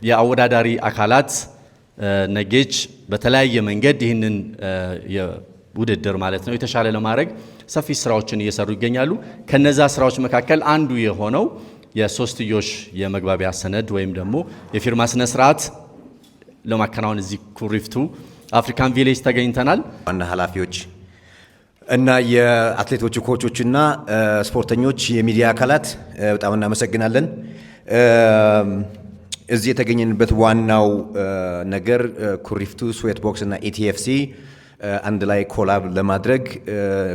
የአወዳዳሪ አካላት ነጌች በተለያየ መንገድ ይህንን ውድድር ማለት ነው የተሻለ ለማድረግ ሰፊ ስራዎችን እየሰሩ ይገኛሉ። ከነዛ ስራዎች መካከል አንዱ የሆነው የሶስትዮሽ የመግባቢያ ሰነድ ወይም ደግሞ የፊርማ ስነ ስርዓት ለማከናወን እዚህ ኩሪፍቱ አፍሪካን ቪሌጅ ተገኝተናል። ዋና ኃላፊዎች እና የአትሌቶች ኮቾችና ስፖርተኞች የሚዲያ አካላት በጣም እናመሰግናለን። እዚህ የተገኘንበት ዋናው ነገር ኩሪፍቱ ስዌት ቦክስ እና ኢቲኤፍሲ አንድ ላይ ኮላብ ለማድረግ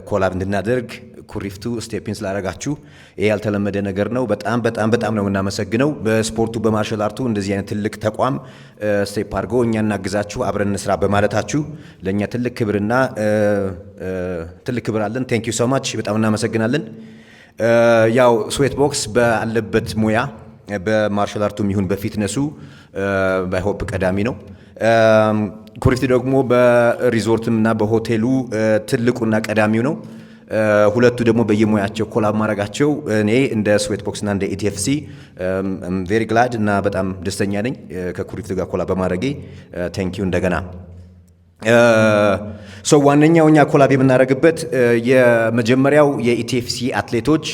ኮላብ እንድናደርግ ኩሪፍቱ ስቴፒን ስላደረጋችሁ ይሄ ያልተለመደ ነገር ነው። በጣም ነው እናመሰግነው። በስፖርቱ በማርሻል አርቱ እንደዚህ አይነት ትልቅ ተቋም ስቴፕ አድርጎ እኛ እናግዛችሁ አብረን እንስራ በማለታችሁ ለኛ ትልቅ ክብርና ትልቅ ክብር አለን። ቴንክ ዩ ሶ ማች በጣም እናመሰግናለን። ያው ስዌት ቦክስ ባለበት ሙያ በማርሻል አርቱም ይሁን በፊትነሱ ባይሆፕ ቀዳሚ ነው። ኩሪፍቱ ደግሞ በሪዞርትም እና በሆቴሉ ትልቁና ቀዳሚው ነው። ሁለቱ ደግሞ በየሙያቸው ኮላብ ማድረጋቸው እኔ እንደ ስዌት ቦክስ እና እንደ ኢቲኤፍሲ ቬሪ ግላድ እና በጣም ደስተኛ ነኝ ከኩሪፍቱ ጋር ኮላብ በማድረጌ ቴንክ ዩ እንደገና። ዋነኛው እኛ ኮላብ የምናደርግበት የመጀመሪያው የኢቲኤፍሲ አትሌቶች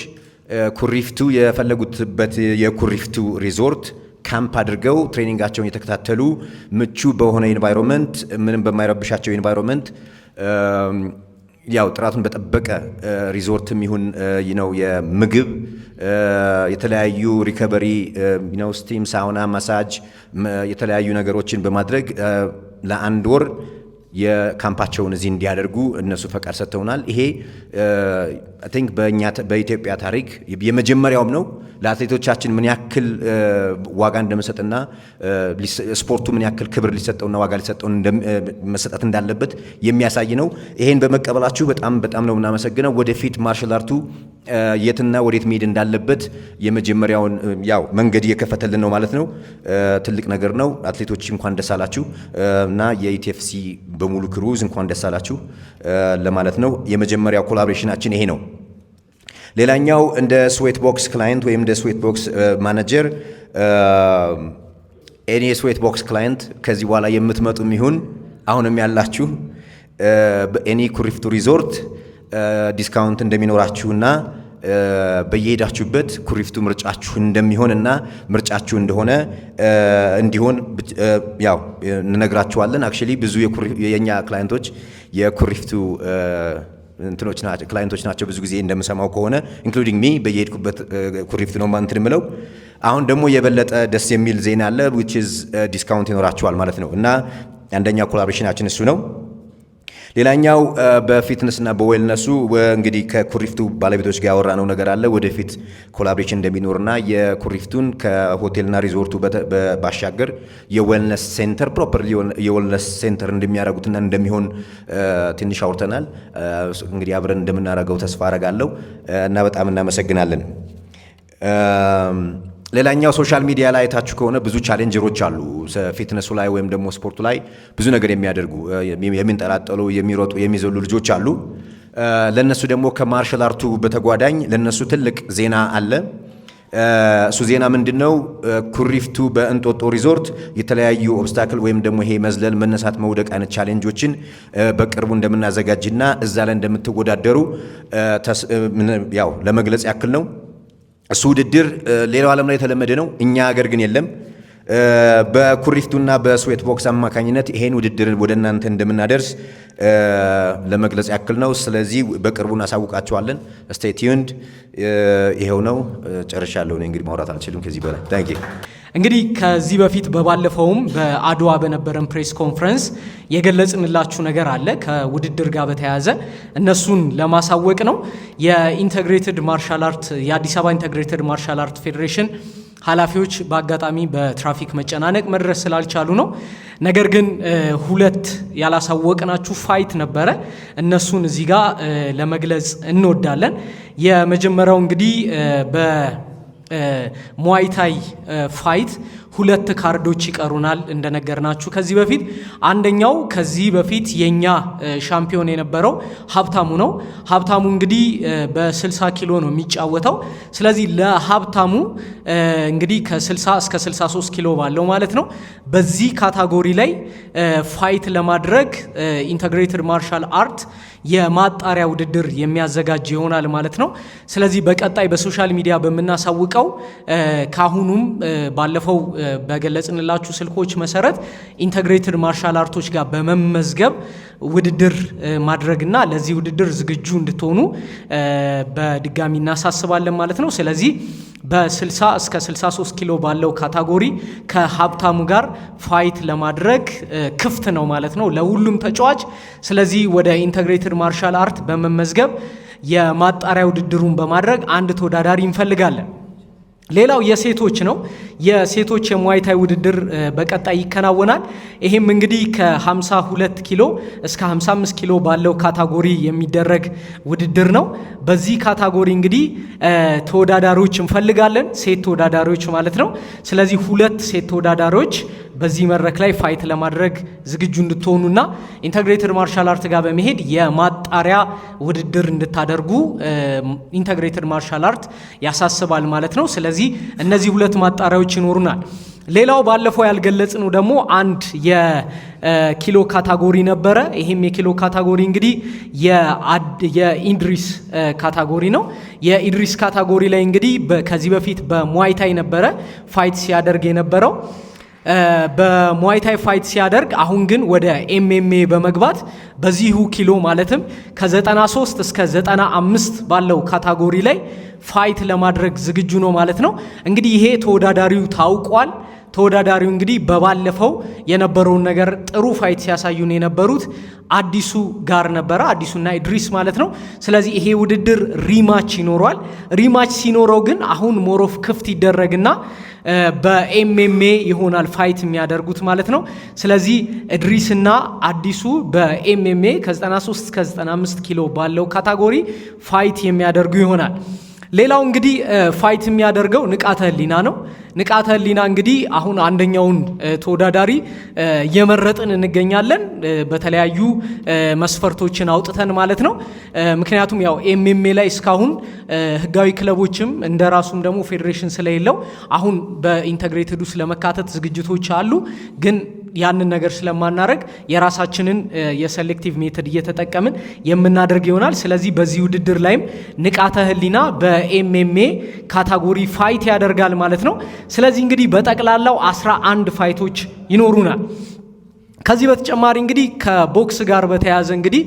ኩሪፍቱ የፈለጉትበት የኩሪፍቱ ሪዞርት ካምፕ አድርገው ትሬኒንጋቸውን የተከታተሉ ምቹ በሆነ ኢንቫይሮንመንት ምንም በማይረብሻቸው ኢንቫይሮንመንት ያው ጥራቱን በጠበቀ ሪዞርትም ይሁን ነው የምግብ የተለያዩ ሪከቨሪ ነው ስቲም ሳውና ማሳጅ የተለያዩ ነገሮችን በማድረግ ለአንድ ወር የካምፓቸውን እዚህ እንዲያደርጉ እነሱ ፈቃድ ሰጥተውናል። ይሄ አይ ቲንክ በኢትዮጵያ ታሪክ የመጀመሪያውም ነው። ለአትሌቶቻችን ምን ያክል ዋጋ እንደምሰጥና ስፖርቱ ምን ያክል ክብር ሊሰጠውና ዋጋ ሊሰጠው መሰጠት እንዳለበት የሚያሳይ ነው። ይሄን በመቀበላችሁ በጣም ነው እናመሰግነው። ወደፊት ማርሻል አርቱ የትና ወዴት መሄድ እንዳለበት የመጀመሪያውን ያው መንገድ እየከፈተልን ነው ማለት ነው። ትልቅ ነገር ነው። አትሌቶች እንኳን ደስ አላችሁ እና የኢቲኤፍሲ በሙሉ ክሩዝ እንኳን ደስ አላችሁ ለማለት ነው። የመጀመሪያው ኮላቦሬሽናችን ይሄ ነው። ሌላኛው እንደ ስዌት ቦክስ ክላይንት ወይም እንደ ስዌት ቦክስ ማኔጀር እኔ ስዌት ቦክስ ክላይንት ከዚህ በኋላ የምትመጡም ይሁን አሁንም ያላችሁ በእኔ ኩሪፍቱ ሪዞርት ዲስካውንት እንደሚኖራችሁና በየሄዳችሁበት ኩሪፍቱ ምርጫችሁ እንደሚሆንና ምርጫችሁ እንደሆነ እንዲሆን ያው እንነግራችኋለን። አክቹሊ ብዙ የኛ ክላይንቶች የኩሪፍቱ ክላይንቶች ናቸው። ብዙ ጊዜ እንደምሰማው ከሆነ ኢንክሉዲንግ ሚ በየሄድኩበት ኩሪፍቱ ነው እንትን የምለው። አሁን ደግሞ የበለጠ ደስ የሚል ዜና አለ which is ዲስካውንት ይኖራችኋል ማለት ነው እና አንደኛ ኮላቦሬሽናችን እሱ ነው። ሌላኛው በፊትነስና በዌልነሱ እንግዲህ ከኩሪፍቱ ባለቤቶች ጋር ያወራነው ነገር አለ። ወደፊት ኮላቦሬሽን እንደሚኖርና የኩሪፍቱን ከሆቴልና ሪዞርቱ ባሻገር የዌልነስ ሴንተር ፕሮፐርሊ የዌልነስ ሴንተር እንደሚያደርጉትና እንደሚሆን ትንሽ አውርተናል። እንግዲህ አብረን እንደምናደርገው ተስፋ አደርጋለሁ እና በጣም እናመሰግናለን። ሌላኛው ሶሻል ሚዲያ ላይ አይታችሁ ከሆነ ብዙ ቻሌንጀሮች አሉ። ፊትነሱ ላይ ወይም ደግሞ ስፖርቱ ላይ ብዙ ነገር የሚያደርጉ የሚንጠላጠሉ፣ የሚሮጡ፣ የሚዘሉ ልጆች አሉ። ለነሱ ደግሞ ከማርሻል አርቱ በተጓዳኝ ለነሱ ትልቅ ዜና አለ። እሱ ዜና ምንድነው? ኩሪፍቱ በእንጦጦ ሪዞርት የተለያዩ ኦብስታክል ወይም ደግሞ ይሄ መዝለል፣ መነሳት፣ መውደቅ አይነት ቻሌንጆችን በቅርቡ እንደምናዘጋጅና እዛ ላይ እንደምትወዳደሩ ያው ለመግለጽ ያክል ነው። እሱ ውድድር ሌላው ዓለም ላይ የተለመደ ነው፣ እኛ ሀገር ግን የለም። በኩሪፍቱና በስዌት ቦክስ አማካኝነት ይሄን ውድድር ወደ እናንተ እንደምናደርስ ለመግለጽ ያክል ነው። ስለዚህ በቅርቡ እናሳውቃቸዋለን። ስቴይ ቲዩንድ። ይሄው ነው፣ ጨርሻለሁ። እንግዲህ ማውራት አልችልም ከዚህ በላይ ታንኪ። እንግዲህ ከዚህ በፊት በባለፈውም በአድዋ በነበረን ፕሬስ ኮንፈረንስ የገለጽንላችሁ ነገር አለ ከውድድር ጋር በተያያዘ እነሱን ለማሳወቅ ነው። የኢንተግሬትድ ማርሻል አርት የአዲስ አበባ ኢንተግሬትድ ማርሻል አርት ፌዴሬሽን ኃላፊዎች በአጋጣሚ በትራፊክ መጨናነቅ መድረስ ስላልቻሉ ነው። ነገር ግን ሁለት ያላሳወቅናችሁ ፋይት ነበረ። እነሱን እዚህ ጋር ለመግለጽ እንወዳለን። የመጀመሪያው እንግዲህ ሙዋይታይ ፋይት ሁለት ካርዶች ይቀሩናል እንደነገርናችሁ ከዚህ በፊት። አንደኛው ከዚህ በፊት የኛ ሻምፒዮን የነበረው ሀብታሙ ነው። ሀብታሙ እንግዲህ በ60 ኪሎ ነው የሚጫወተው። ስለዚህ ለሀብታሙ እንግዲህ ከ60 እስከ 63 ኪሎ ባለው ማለት ነው በዚህ ካታጎሪ ላይ ፋይት ለማድረግ ኢንተግሬትድ ማርሻል አርት የማጣሪያ ውድድር የሚያዘጋጅ ይሆናል ማለት ነው። ስለዚህ በቀጣይ በሶሻል ሚዲያ በምናሳውቀው ካሁኑም ባለፈው በገለጽንላችሁ ስልኮች መሰረት ኢንተግሬትድ ማርሻል አርቶች ጋር በመመዝገብ ውድድር ማድረግና ለዚህ ውድድር ዝግጁ እንድትሆኑ በድጋሚ እናሳስባለን ማለት ነው። ስለዚህ በ60 እስከ 63 ኪሎ ባለው ካታጎሪ ከሀብታሙ ጋር ፋይት ለማድረግ ክፍት ነው ማለት ነው ለሁሉም ተጫዋች። ስለዚህ ወደ ኢንተግሬትድ ማርሻል አርት በመመዝገብ የማጣሪያ ውድድሩን በማድረግ አንድ ተወዳዳሪ እንፈልጋለን። ሌላው የሴቶች ነው። የሴቶች የሙዋይታይ ውድድር በቀጣይ ይከናወናል። ይሄም እንግዲህ ከ52 ኪሎ እስከ 55 ኪሎ ባለው ካታጎሪ የሚደረግ ውድድር ነው። በዚህ ካታጎሪ እንግዲህ ተወዳዳሪዎች እንፈልጋለን፣ ሴት ተወዳዳሪዎች ማለት ነው። ስለዚህ ሁለት ሴት ተወዳዳሪዎች በዚህ መድረክ ላይ ፋይት ለማድረግ ዝግጁ እንድትሆኑና ኢንተግሬትድ ማርሻል አርት ጋር በመሄድ የማጣሪያ ውድድር እንድታደርጉ ኢንተግሬትድ ማርሻል አርት ያሳስባል ማለት ነው። ስለዚህ እነዚህ ሁለት ማጣሪያዎች ይኖሩናል። ሌላው ባለፈው ያልገለጽነው ደግሞ አንድ የኪሎ ካታጎሪ ነበረ። ይሄም የኪሎ ካታጎሪ እንግዲህ የኢድሪስ ካታጎሪ ነው። የኢድሪስ ካታጎሪ ላይ እንግዲህ ከዚህ በፊት በሙዋይታይ ነበረ ፋይት ሲያደርግ የነበረው። በሙዋይታይ ፋይት ሲያደርግ አሁን ግን ወደ ኤምኤምኤ በመግባት በዚሁ ኪሎ ማለትም ከ93 እስከ 95 ባለው ካታጎሪ ላይ ፋይት ለማድረግ ዝግጁ ነው ማለት ነው። እንግዲህ ይሄ ተወዳዳሪው ታውቋል። ተወዳዳሪው እንግዲህ በባለፈው የነበረውን ነገር ጥሩ ፋይት ሲያሳዩን የነበሩት አዲሱ ጋር ነበረ፣ አዲሱና ኢድሪስ ማለት ነው። ስለዚህ ይሄ ውድድር ሪማች ይኖረዋል። ሪማች ሲኖረው ግን አሁን ሞሮፍ ክፍት ይደረግና በኤምኤምኤ ይሆናል ፋይት የሚያደርጉት ማለት ነው። ስለዚህ ኢድሪስና አዲሱ በኤምኤምኤ ከ93 እስከ 95 ኪሎ ባለው ካታጎሪ ፋይት የሚያደርጉ ይሆናል። ሌላው እንግዲህ ፋይት የሚያደርገው ንቃተ ህሊና ነው። ንቃተ ህሊና እንግዲህ አሁን አንደኛውን ተወዳዳሪ እየመረጥን እንገኛለን በተለያዩ መስፈርቶችን አውጥተን ማለት ነው። ምክንያቱም ያው ኤምኤምኤ ላይ እስካሁን ህጋዊ ክለቦችም እንደራሱም ደግሞ ፌዴሬሽን ስለሌለው አሁን በኢንተግሬትድ ውስጥ ለመካተት ዝግጅቶች አሉ ግን ያንን ነገር ስለማናረግ የራሳችንን የሴሌክቲቭ ሜተድ እየተጠቀምን የምናደርግ ይሆናል። ስለዚህ በዚህ ውድድር ላይም ንቃተ ህሊና በኤምኤምኤ ካታጎሪ ፋይት ያደርጋል ማለት ነው። ስለዚህ እንግዲህ በጠቅላላው 11 ፋይቶች ይኖሩናል። ከዚህ በተጨማሪ እንግዲህ ከቦክስ ጋር በተያያዘ እንግዲህ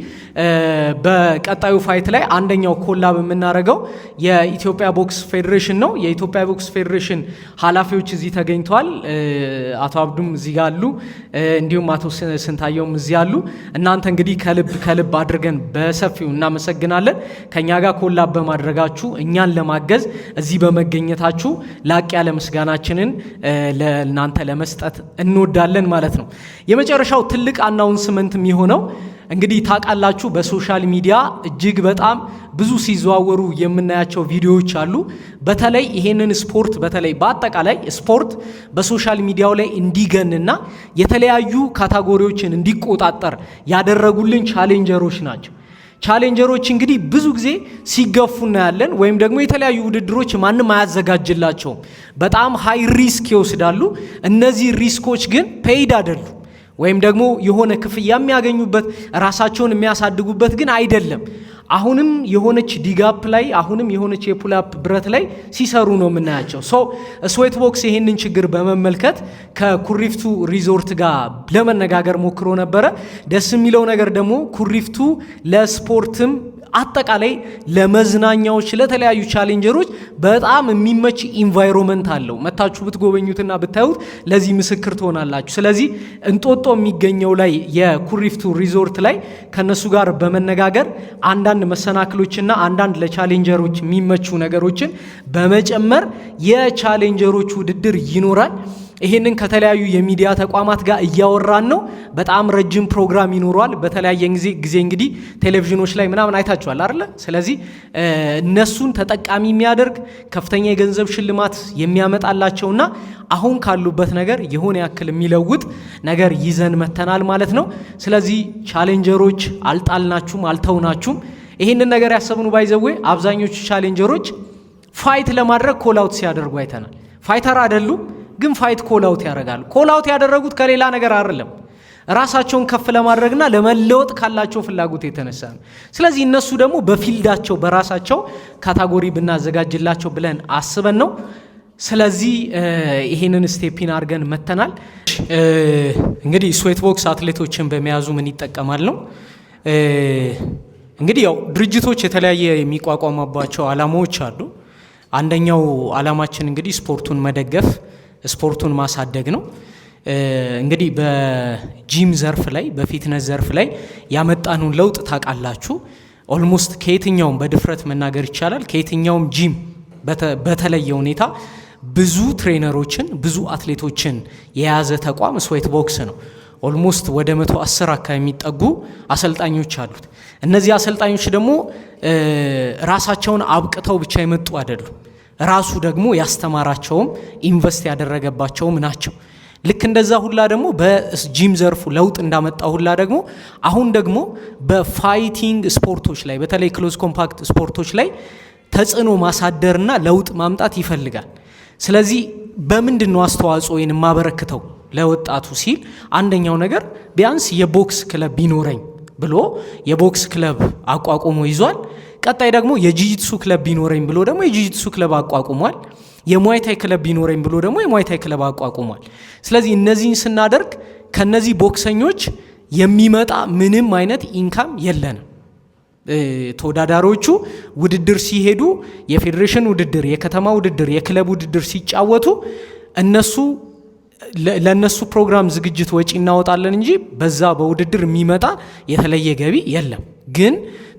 በቀጣዩ ፋይት ላይ አንደኛው ኮላብ የምናደርገው የኢትዮጵያ ቦክስ ፌዴሬሽን ነው። የኢትዮጵያ ቦክስ ፌዴሬሽን ኃላፊዎች እዚህ ተገኝተዋል። አቶ አብዱም እዚህ ጋር አሉ፣ እንዲሁም አቶ ስንታየውም እዚህ አሉ። እናንተ እንግዲህ ከልብ አድርገን በሰፊው እናመሰግናለን። ከኛ ጋር ኮላብ በማድረጋችሁ እኛን ለማገዝ እዚህ በመገኘታችሁ ላቅ ያለ ምስጋናችንን ለእናንተ ለመስጠት እንወዳለን ማለት ነው። የመጨረሻው ትልቅ አናውንስመንት የሚሆነው እንግዲህ ታውቃላችሁ በሶሻል ሚዲያ እጅግ በጣም ብዙ ሲዘዋወሩ የምናያቸው ቪዲዮዎች አሉ። በተለይ ይሄንን ስፖርት በተለይ በአጠቃላይ ስፖርት በሶሻል ሚዲያው ላይ እንዲገንና የተለያዩ ካታጎሪዎችን እንዲቆጣጠር ያደረጉልን ቻሌንጀሮች ናቸው። ቻሌንጀሮች እንግዲህ ብዙ ጊዜ ሲገፉ እናያለን፣ ወይም ደግሞ የተለያዩ ውድድሮች ማንም አያዘጋጅላቸውም። በጣም ሃይ ሪስክ ይወስዳሉ። እነዚህ ሪስኮች ግን ፔይድ አይደሉ ወይም ደግሞ የሆነ ክፍያ የሚያገኙበት ራሳቸውን የሚያሳድጉበት ግን አይደለም። አሁንም የሆነች ዲጋፕ ላይ አሁንም የሆነች የፑልአፕ ብረት ላይ ሲሰሩ ነው የምናያቸው። ስዌት ቦክስ ይሄንን ችግር በመመልከት ከኩሪፍቱ ሪዞርት ጋር ለመነጋገር ሞክሮ ነበረ። ደስ የሚለው ነገር ደግሞ ኩሪፍቱ ለስፖርትም አጠቃላይ ለመዝናኛዎች ለተለያዩ ቻሌንጀሮች በጣም የሚመች ኢንቫይሮንመንት አለው። መታችሁ ብትጎበኙትና ብታዩት ለዚህ ምስክር ትሆናላችሁ። ስለዚህ እንጦጦ የሚገኘው ላይ የኩሪፍቱ ሪዞርት ላይ ከነሱ ጋር በመነጋገር አንዳንድ መሰናክሎችና አንዳንድ ለቻሌንጀሮች የሚመቹ ነገሮችን በመጨመር የቻሌንጀሮች ውድድር ይኖራል። ይሄንን ከተለያዩ የሚዲያ ተቋማት ጋር እያወራን ነው። በጣም ረጅም ፕሮግራም ይኖረዋል። በተለያየ ጊዜ እንግዲህ ቴሌቪዥኖች ላይ ምናምን አይታችኋል አይደለ? ስለዚህ እነሱን ተጠቃሚ የሚያደርግ ከፍተኛ የገንዘብ ሽልማት የሚያመጣላቸውና አሁን ካሉበት ነገር የሆነ ያክል የሚለውጥ ነገር ይዘን መተናል ማለት ነው። ስለዚህ ቻሌንጀሮች አልጣልናችሁም፣ አልተውናችሁም። ይህንን ነገር ያሰብኑ ባይዘዌ አብዛኞቹ ቻሌንጀሮች ፋይት ለማድረግ ኮላውት ሲያደርጉ አይተናል። ፋይተር አይደሉም ግን ፋይት ኮላውት ያደርጋሉ። ኮላውት ያደረጉት ከሌላ ነገር አይደለም፣ ራሳቸውን ከፍ ለማድረግና ለመለወጥ ካላቸው ፍላጎት የተነሳ ነው። ስለዚህ እነሱ ደግሞ በፊልዳቸው በራሳቸው ካታጎሪ ብናዘጋጅላቸው ብለን አስበን ነው። ስለዚህ ይሄንን ስቴፒን አድርገን መተናል። እንግዲህ ስዌት ቦክስ አትሌቶችን በመያዙ ምን ይጠቀማል ነው። እንግዲህ ያው ድርጅቶች የተለያየ የሚቋቋሙባቸው አላማዎች አሉ። አንደኛው አላማችን እንግዲህ ስፖርቱን መደገፍ፣ ስፖርቱን ማሳደግ ነው። እንግዲህ በጂም ዘርፍ ላይ በፊትነስ ዘርፍ ላይ ያመጣነውን ለውጥ ታውቃላችሁ። ኦልሞስት ከየትኛውም በድፍረት መናገር ይቻላል ከየትኛውም ጂም በተለየ ሁኔታ ብዙ ትሬነሮችን ብዙ አትሌቶችን የያዘ ተቋም ስዌት ቦክስ ነው። ኦልሞስት ወደ 110 አካባቢ የሚጠጉ አሰልጣኞች አሉት። እነዚህ አሰልጣኞች ደግሞ ራሳቸውን አብቅተው ብቻ የመጡ አይደሉም። ራሱ ደግሞ ያስተማራቸውም ኢንቨስት ያደረገባቸውም ናቸው። ልክ እንደዛ ሁላ ደግሞ በጂም ዘርፉ ለውጥ እንዳመጣ ሁላ ደግሞ አሁን ደግሞ በፋይቲንግ ስፖርቶች ላይ በተለይ ክሎዝ ኮምፓክት ስፖርቶች ላይ ተጽዕኖ ማሳደርና ለውጥ ማምጣት ይፈልጋል። ስለዚህ በምንድን ነው አስተዋጽኦ ወይን ማበረክተው ለወጣቱ ሲል አንደኛው ነገር ቢያንስ የቦክስ ክለብ ቢኖረኝ ብሎ የቦክስ ክለብ አቋቁሞ ይዟል። ቀጣይ ደግሞ የጂጂትሱ ክለብ ቢኖረኝ ብሎ ደግሞ የጂጂትሱ ክለብ አቋቁሟል። የሙዋይታይ ክለብ ቢኖረኝ ብሎ ደግሞ የሙዋይታይ ክለብ አቋቁሟል። ስለዚህ እነዚህን ስናደርግ ከነዚህ ቦክሰኞች የሚመጣ ምንም አይነት ኢንካም የለንም። ተወዳዳሪዎቹ ውድድር ሲሄዱ የፌዴሬሽን ውድድር፣ የከተማ ውድድር፣ የክለብ ውድድር ሲጫወቱ እነሱ ለነሱ ፕሮግራም ዝግጅት ወጪ እናወጣለን እንጂ በዛ በውድድር የሚመጣ የተለየ ገቢ የለም። ግን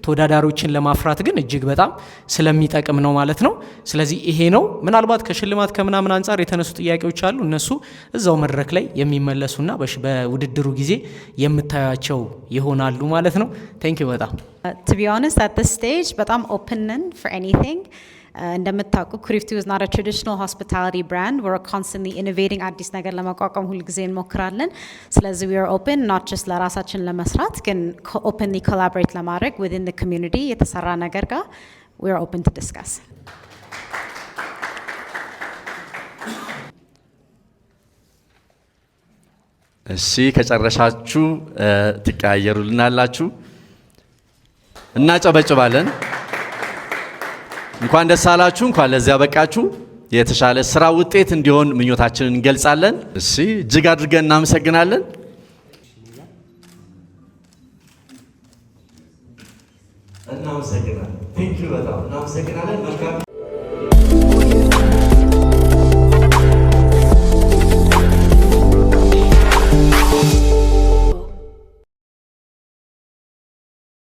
ተወዳዳሪዎችን ለማፍራት ግን እጅግ በጣም ስለሚጠቅም ነው ማለት ነው። ስለዚህ ይሄ ነው። ምናልባት ከሽልማት ከምናምን አንጻር የተነሱ ጥያቄዎች አሉ። እነሱ እዛው መድረክ ላይ የሚመለሱና በውድድሩ ጊዜ የምታያቸው ይሆናሉ ማለት ነው። ቴንክ ዩ በጣም to be honest at this stage በጣም open for anything. እንደምታውቁ ኩሪፍቱ is not a traditional hospitality brand. We're constantly innovating አዲስ ነገር ለማቋቋም ሁሉ ጊዜ እንሞክራለን። ስለዚህ we are open not just ለራሳችን ለመስራት ግን openly collaborate ለማድረግ within the community የተሰራ ነገር ጋር we are open to discuss. እሺ ከጨረሻችሁ ትቀያየሩልናላችሁ እናጨበጭባለን። እንኳን ደስ አላችሁ፣ እንኳን ለዚያ በቃችሁ። የተሻለ ስራ ውጤት እንዲሆን ምኞታችንን እንገልጻለን። እሺ እጅግ አድርገን እናመሰግናለን። እናመሰግናለን። ቴንክ ዩ በጣም እናመሰግናለን። መልካም